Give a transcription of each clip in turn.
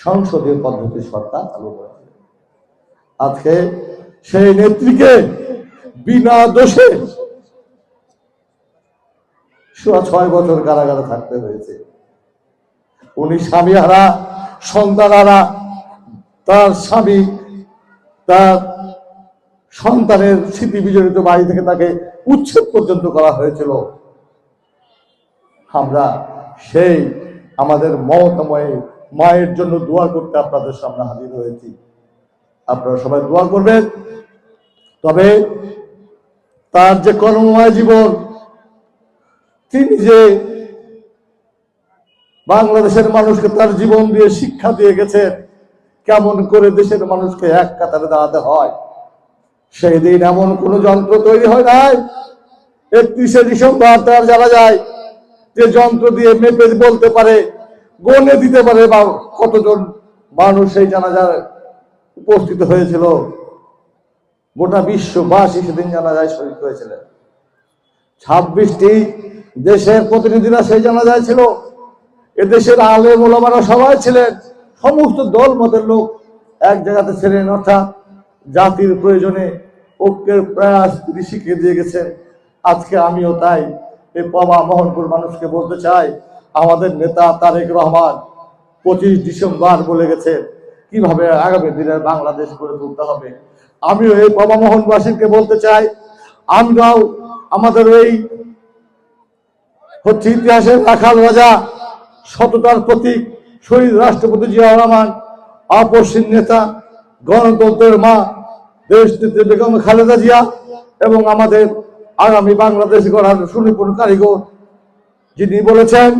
সংসদীয় পদ্ধতির সরকার চালু করেছে। আজকে সেই নেত্রীকে বিনা দোষে 6 বছর কারাগারে থাকতে হয়েছে। উনি স্বামী হারা, সন্তান হারা, তার স্বামী তার সন্তানের স্মৃতি বিজড়িত বাড়ি থেকে তাকে উচ্ছেদ পর্যন্ত করা হয়েছিল। আমরা সেই আমাদের মমতাময় মায়ের জন্য দোয়া করতে আপনাদের সামনে হাজির হয়েছি। আপনারা সবাই দোয়া করবেন। তবে তার যে কর্মময় জীবন, তিনি যে বাংলাদেশের মানুষকে তার জীবন দিয়ে শিক্ষা দিয়ে গেছেন কেমন করে দেশের মানুষকে এক কাতারে দাঁড়াতে হয়। সেই দিন এমন কোন যন্ত্র তৈরি হয় নাই 31শে ডিসেম্বর তার জানা যায় যে যন্ত্র দিয়ে মেপে বলতে পারে, গণে দিতে পারে বা কতজন মানুষ সেই জানাজায় উপস্থিত হয়েছিল। গোটা বিশ্ববাসী সেদিন জানাজায় শহীদ হয়েছিলেন। 26টি দেশের প্রতিনিধিরা সেই জানাজায় ছিল। এদেশের আলেম ওলামারা সবাই ছিলেন, সমস্ত দল মতের লোক এক জায়গাতে ছিলেন। অর্থাৎ জাতির প্রয়োজনে ঐক্যের প্রয়াস তিনি শিখিয়ে দিয়ে গেছেন। আজকে আমিও তাই এই পবা মোহনপুর মানুষকে বলতে চাই, আমাদের নেতা তারেক রহমান 25 ডিসেম্বর বলে গেছে কিভাবে আগামী দিনের বাংলাদেশ গড়ে তুলতে হবে। আমিও এই পবা মোহনবাসীকে বলতে চাই, আমরাও আমাদের এই হচ্ছে ইতিহাসের রাখাল রাজা, সততার প্রতীক শহীদ রাষ্ট্রপতি জিয়াউর রহমান, আপসহীন নেতা, গণতন্ত্রের মা দেশনেত্রী বেগম খালেদা জিয়া এবং আমাদের আগামী বাংলাদেশ গড়ার সুনিপুণ কারিগর যিনি বলেছেন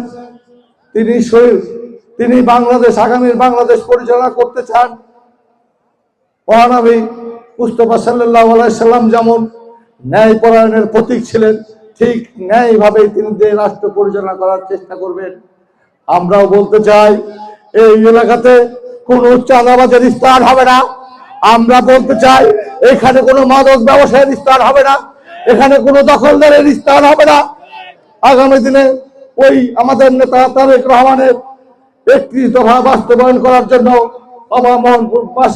তিনি বাংলাদেশ আগামীর বাংলাদেশ পরিচালনা করতে চান। মহানবী মুস্তাফা সাল্লাল্লাহু আলাইহি সাল্লাম যেমন ন্যায় পরায়ণের প্রতীক ছিলেন, ঠিক ন্যায়ভাবে তিনি রাষ্ট্র পরিচালনা করার চেষ্টা করবেন। আমরাও বলতে চাই, এই এলাকাতে কোন চাঁদাবাজের স্থান হবে না। আমরা বলতে চাই, এখানে কোনো মাদক ব্যবসায়ের স্থান হবে না, এখানে কোনো দখলদারের স্থান হবে না। আগামী দিনে ওই আমাদের নেতা তারেক রহমানের 31 দফা বাস্তবায়ন করার জন্য পবা মোহনপুর